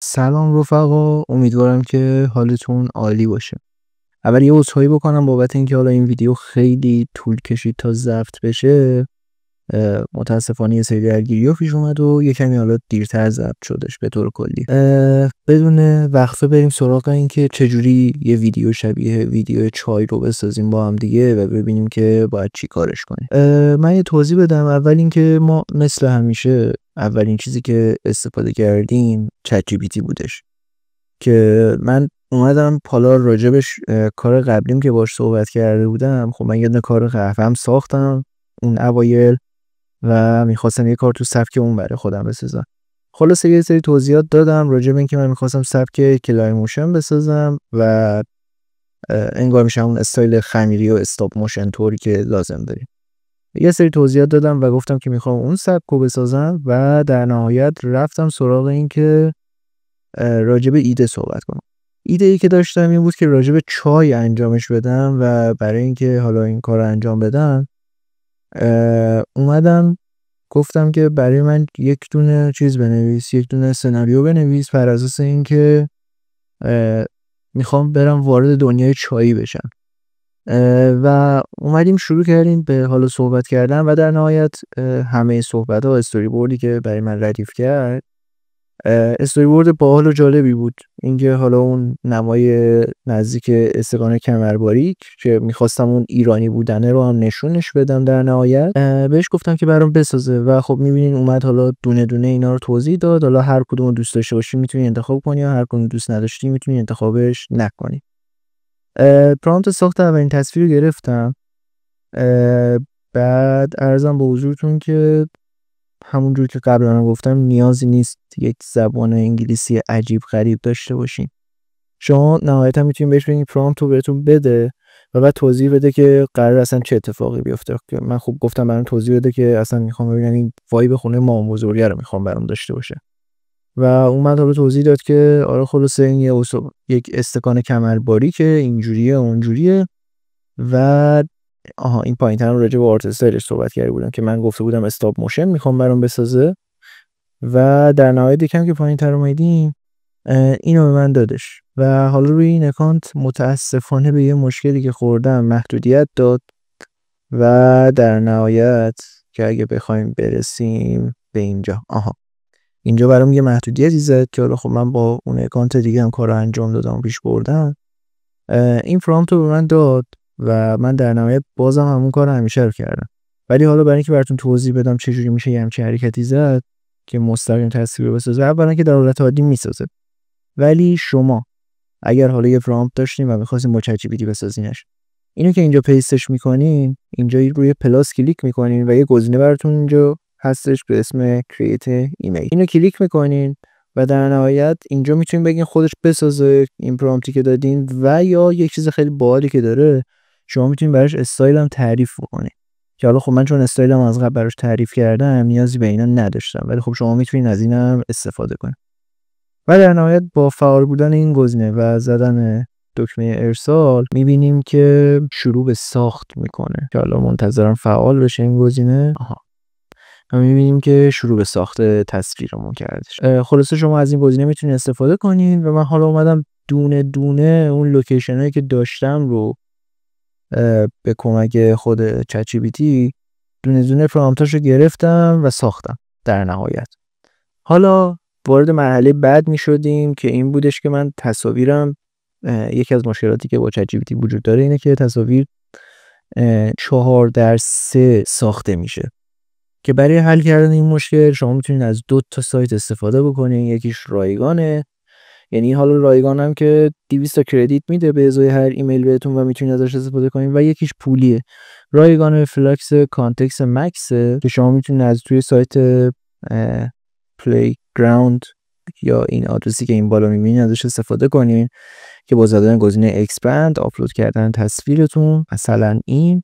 سلام رفقا، امیدوارم که حالتون عالی باشه. اول یه عذرخواهی بکنم بابت اینکه حالا این ویدیو خیلی طول کشید تا ضبط بشه. متاسفانه یه سری درگیری‌ها پیش اومد و یه کمی حالا دیرتر ضبط شدش به طور کلی. بدون وقفه بریم سراغ این که چجوری یه ویدیو شبیه ویدیو چای رو بسازیم با هم دیگه و ببینیم که باید چی کارش کنیم. من یه توضیح بدم. اول اینکه ما مثل همیشه اولین چیزی که استفاده کردیم چت جی پی تی بودش که من اومدم حالا راجبش کار قبلیم که باش صحبت کرده بودم. خب من یه دونه کار قهوه‌ام ساختم اون اوایل و میخواستم یه کار تو سبک اون برای خودم بسازم. خلاصه یه سری توضیحات دادم راجب این که من میخواستم سبک کلای موشن بسازم و انگار میشه اون استایل خمیری و استاپ موشن طوری که لازم داریم. یه سری توضیحات دادم و گفتم که میخوام اون سبک رو بسازم و در نهایت رفتم سراغ این که راجب ایده صحبت کنم. ایده ای که داشتم این بود که راجب چای انجامش بدم و برای اینکه حالا این کار رو انجام بدم اومدم گفتم که برای من یک دونه چیز بنویس، یک دونه سناریو بنویس بر اساس اینکه میخوام برم وارد دنیای چایی بشم و اومدیم شروع کردیم به حالا صحبت کردن و در نهایت همه صحبت ها استوری بوردی که برای من ردیف کرد استوری بورد باحال و جالبی بود. اینکه حالا اون نمای نزدیک استقان کمرباریک که میخواستم اون ایرانی بودنه رو هم نشونش بدم در نهایت بهش گفتم که برام بسازه و خب میبینین اومد حالا دونه دونه اینا رو توضیح داد. حالا هر کدوم دوست داشته باشی میتونی انتخاب کنی یا هر کدوم دوست نداشتی میتونی انتخابش نکنی. پرامپت ساخت اولین تصویر رو گرفتم. بعد عرضم به حضورتون که همونجور که قبلا گفتم نیازی نیست یک زبان انگلیسی عجیب غریب داشته باشین. شما نهایتا میتونید بهش بگید پرامپت رو بهتون بده و بعد توضیح بده که قرار اصلا چه اتفاقی بیفته. که من خوب گفتم برام توضیح بده که اصلا میخوام ببینم این وایب خونه مام بزرگه رو میخوام برام داشته باشه و اومد حالا توضیح داد که آره خلاصه این یک استکان کمرباریکه، اینجوریه اونجوریه و این پایین‌تر رو راجع به آرت استایلش صحبت کرده بودم که من گفته بودم استاپ موشن میخوام برام بسازه و در نهایت یکم که پایین‌تر اومدیم اینو به من دادش و حالا روی این اکانت متاسفانه به یه مشکلی که خوردم محدودیت داد و در نهایت که اگه بخوایم برسیم به اینجا برام یه محدودیتی زد که حالا خب من با اون اکانت دیگه هم کارو انجام دادم و پیش بردم. این پرامپت رو به من داد و من در نهایت بازم همون کار همیشه رو کردم. ولی حالا برای اینکه براتون توضیح بدم چجوری میشه یه همچین حرکتی زد که مستقیم تصویر رو بسازه، اولا که در حالت عادی میسازه، ولی شما اگر حالا یه پرامپت داشتین و می‌خواستین با چت جی پی تی بسازینش، اینو که اینجا پیستش می‌کنین، اینجا روی پلاس کلیک می‌کنین و یه گزینه براتون اینجا هستش به اسم کرییت ایمیل. اینو کلیک می‌کنین و در نهایت اینجا میتونین بگین خودش بسازه این پرامپتی که دادین و یا یک چیز خیلی باحالی که داره شما میتونین براش استایل هم تعریف بکنین که حالا خب من چون استایلم از قبل براش تعریف کردم نیازی به اینا نداشتم، ولی خب شما میتونین از اینم استفاده کنین و در نهایت با فعال بودن این گزینه و زدن دکمه ارسال میبینیم که شروع به ساخت میکنه که حالا منتظرم فعال بشه این گزینه. ما می‌بینیم که شروع به ساخت تصویرمون کردش. خلاصه شما از این گزینه میتونید استفاده کنین و من حالا اومدم دونه دونه اون لوکیشنایی که داشتم رو به کمک خود چت جی پی تی دونه دونه پرامپتاشو گرفتم و ساختم. در نهایت حالا وارد مرحله بعد میشدیم که این بودش که من تصاویرم یکی از مشکلاتی که با چت جی پی تی وجود داره اینه که تصاویر 4:3 ساخته میشه که برای حل کردن این مشکل شما میتونید از 2 تا سایت استفاده بکنین. یکیش رایگانه، یعنی حالا رایگان هم که 200 تا کردیت میده به ازای هر ایمیل بهتون و میتونید ازش استفاده کنین و یکیش پولیه. رایگان فلکس کانتکست مکس که شما میتونید از توی سایت پلی گراوند یا این آدرسی که این بالا میبینید ازش استفاده کنین که با زدن گزینه اکسپند آپلود کردن تصویرتون مثلا این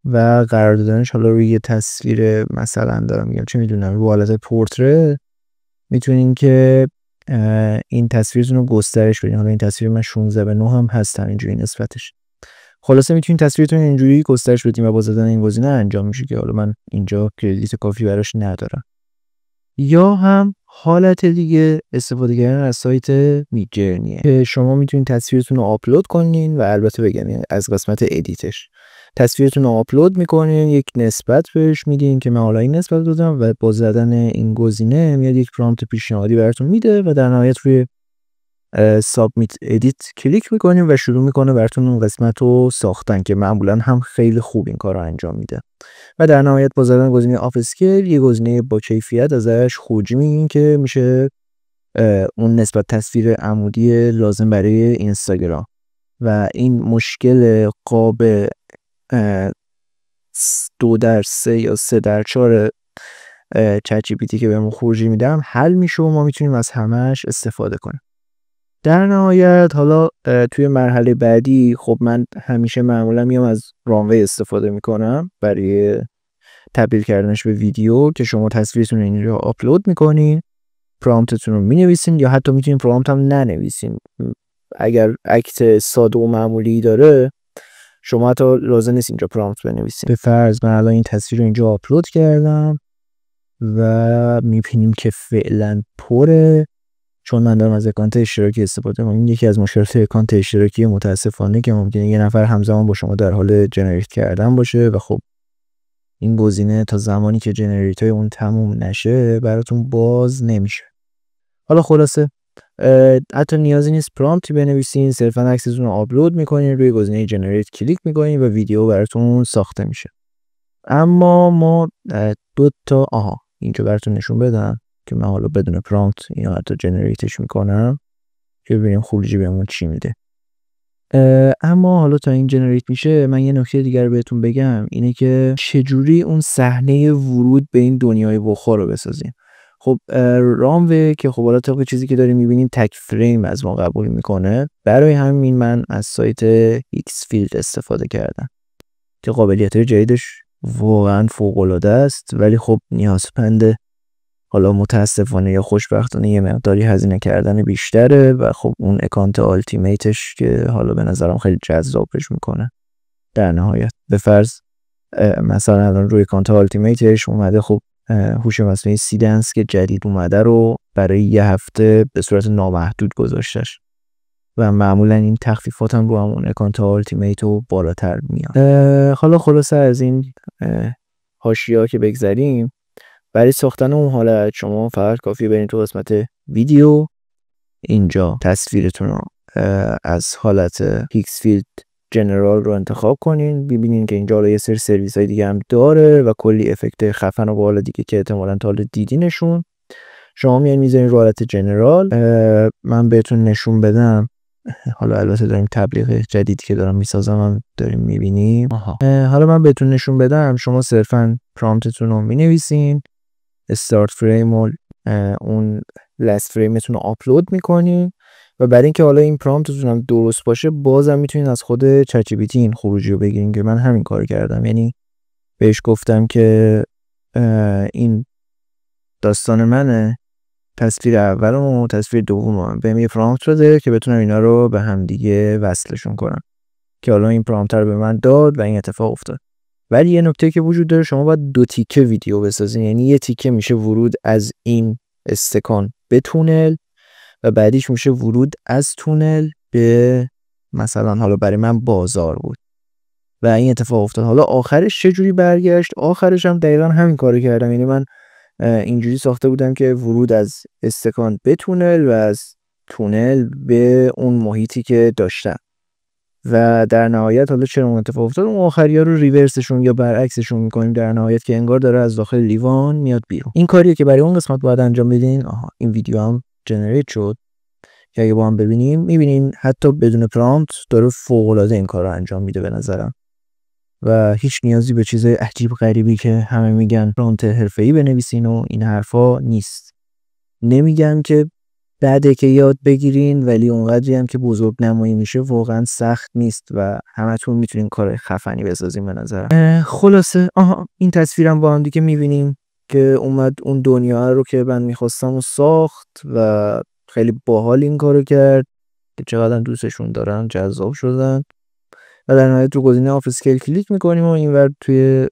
و قرار دادنش حالا روی یه تصویر مثلا دارم میگم چه میدونم رو حالت پورتره میتونین که این تصویرتون رو گسترش بدین. حالا این تصویر من 16:9 هم هست اینجوری نسبتش. خلاصه میتونین تصویرتون اینجوری گسترش بدین و با زدن این گزینه انجام میشه که حالا من اینجا کردیت کافی براش ندارم. یا هم حالت دیگه استفاده کردن از سایت میدجرنیه که شما میتونید تصویرتون رو آپلود کنین و البته بگم از قسمت ادیتش تصویرتون رو آپلود میکنین، یک نسبت بهش میدین که من حالا این نسبت دادم و با زدن این گزینه میاد یک پرامپت پیشنهادی براتون میده و در نهایت روی سابمیت ادیت کلیک میکنین و شروع میکنه براتون اون قسمت رو ساختن که معمولا هم خیلی خوب این کار رو انجام میده و در نهایت با زدن گزینه آف اسکیل یه گزینه با کیفیت ازش خروجی میگین که میشه اون نسبت تصویر عمودی لازم برای اینستاگرام و این مشکل قاب 2/3 یا 3/4 چت جی پی تی که بهمون خروجی میدم حل میشه و ما میتونیم از همش استفاده کنیم. در نهایت حالا توی مرحله بعدی خب من همیشه معمولا میام از رانوی استفاده میکنم برای تبدیل کردنش به ویدیو که شما تصویرتون اینجا آپلود میکنین، پرامپتتون رو مینویسین یا حتی میتونین پرامپت هم ننویسین. اگر اکت ساده و معمولی داره شما حتی لازم نیست اینجا پرامپت بنویسین. به فرض من الان این تصویر رو اینجا آپلود کردم و میبینیم که فعلا پره چون من دارم از اکانت اشتراکی استفاده میکنم. این یکی از مشکلات اکانت اشتراکی متاسفانه که ممکنه یه نفر همزمان با شما در حال جنریت کردن باشه و خب این گزینه تا زمانی که جنریت های اون تموم نشه براتون باز نمیشه. حالا خلاصه حتی نیازی نیست پرامپتی بنویسین، صرفا عکستون رو آپلود میکنین، روی گزینه جنریت کلیک میکنین و ویدیو براتون ساخته میشه. اما ما دو تا اینجا براتون نشون بدم که من حالا بدون پرامپت اینو حتی جنریتش میکنم که ببینیم خروجی بهمون چی میده. اما حالا تا این جنریت میشه من یه نکته دیگر بهتون بگم، اینه که چجوری اون صحنه ورود به این دنیای بخار رو بسازیم. خب رانوی که خب حالا طبق چیزی که داریم میبینیم تک فریم از ما قبول میکنه، برای همین من از سایت ایکس فیلد استفاده کردم که قابلیت جدیدش واقعا فوق العاده است، ولی خب نیازمنده حالا متاسفانه یا خوشبختانه یه مقداری هزینه کردن بیشتره و خب اون اکانت آلتیمیتش که حالا به نظرم خیلی جذابش میکنه. در نهایت به فرض مثلا الان روی اکانت آلتیمیتش اومده خب هوش مصنوعی سیدنس که جدید اومده رو برای یه هفته به صورت نامحدود گذاشتش و معمولا این تخفیفات هم رو همون اکانت آلتیمیت رو بالاتر میاد. حالا خلاصه از این حاشیه‌ها که بگذریم، برای ساختن اون حالت شما فقط کافیه برین تو قسمت ویدیو، اینجا تصویرتون رو از حالت ایکس فیلد جنرال رو انتخاب کنین، ببینین که اینجا یه سری سرویس های دیگه هم داره و کلی افکت خفن و بالا دیگه که احتمالاً تا حالا دیدینشون. شما میان میذارین رو حالت جنرال. من بهتون نشون بدم، حالا البته داریم تبلیغ جدیدی که دارم میسازم هم داریم میبینیم. حالا من بهتون نشون بدم، شما صرفاً پرامپتتون رو مینویسین، استارت فریم و اون لاست فریمتون رو آپلود میکنین و برای اینکه حالا این پرامپتتون هم درست باشه بازم میتونین از خود چت جی پی تی این خروجی رو بگیرین که من همین کار کردم. یعنی بهش گفتم که این داستان منه، تصویر اولم و تصویر دومم، بهم یه پرامپت بده که بتونم اینا رو به هم دیگه وصلشون کنم که حالا این پرامپت رو به من داد و این اتفاق افتاد. ولی یه نکته که وجود داره، شما باید 2 تیکه ویدیو بسازین، یعنی یه تیکه میشه ورود از این استکان به تونل و بعدیش میشه ورود از تونل به مثلا حالا برای من بازار بود و این اتفاق افتاد. حالا آخرش چه جوری برگشت؟ آخرش هم دقیقا همین کارو کردم، یعنی من اینجوری ساخته بودم که ورود از استکان به تونل و از تونل به اون محیطی که داشتم و در نهایت حالا چرا اون اتفاق افتاد اون آخریا رو ریورسشون یا برعکسشون میکنیم در نهایت که انگار داره از داخل لیوان میاد بیرون. این کاریه که برای اون قسمت باید انجام بدین. این ویدیو هم جنریت شد که اگه با هم ببینیم میبینین حتی بدون پرامپت داره فوق العاده این کار رو انجام میده به نظرم و هیچ نیازی به چیزای عجیب غریبی که همه میگن پرامپت حرفه‌ای بنویسین و این حرفا نیست. نمیگم که بعده که یاد بگیرین، ولی اونقدری هم که بزرگ نمایی میشه واقعا سخت نیست و همتون میتونین کار خفنی بسازین به نظرم. خلاصه این تصویرم با هم دیگه میبینیم که اومد اون دنیا رو که من میخواستم و ساخت و خیلی باحال این کارو کرد که چقدر دوستشون دارن، جذاب شدن و در نهایت رو گزینه آف اسکیل کلیک میکنیم و اینور توی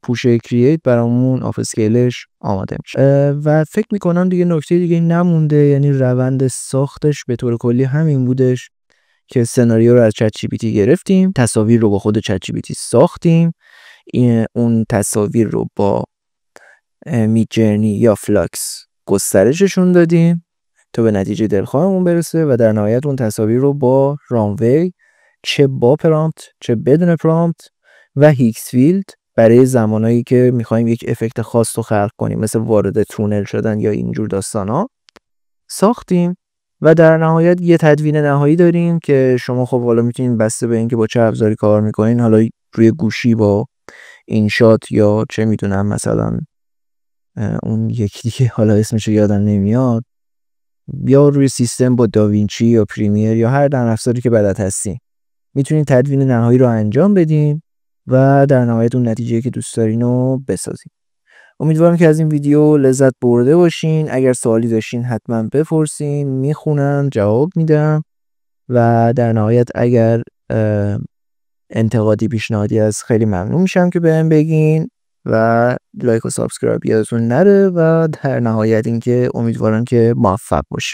پوش کرییت برامون آف اسکیلش آماده میشه. و فکر میکنم دیگه نکته دیگه نمونده، یعنی روند ساختش به طور کلی همین بودش که سناریو رو از چت جی پی تی گرفتیم، تصاویر رو با خود چت جی پی تی ساختیم، اون تصاویر رو با میدجرنی یا فلاکس گسترششون دادیم تا به نتیجه دلخواهمون برسه و در نهایت اون تصاویر رو با رانوی چه با پرامپت چه بدون پرامپت و هیکس فیلد برای زمانایی که میخوایم یک افکت خاص رو خلق کنیم مثل وارد تونل شدن یا اینجور داستانا ساختیم. و در نهایت یه تدوین نهایی داریم که شما خب حالا میتونین بسته به اینکه با چه ابزاری کار میکنین، حالا روی گوشی با اینشات یا چه میدونم مثلا اون یکی دیگه حالا اسمش یادم نمیاد، یا روی سیستم با داوینچی یا پریمیر یا هر نرم افزاری که بلد هستین، میتونین تدوین نهایی رو انجام بدین و در نهایت اون نتیجه‌ای که دوست دارین رو بسازین. امیدوارم که از این ویدیو لذت برده باشین. اگر سوالی داشتین حتما بپرسین، میخونم جواب میدم. و در نهایت اگر انتقادی پیشنهادی از خیلی ممنون میشم که بهم بگین و لایک و سابسکرایب یادتون نره. و در نهایت اینکه امیدوارم که موفق باشین.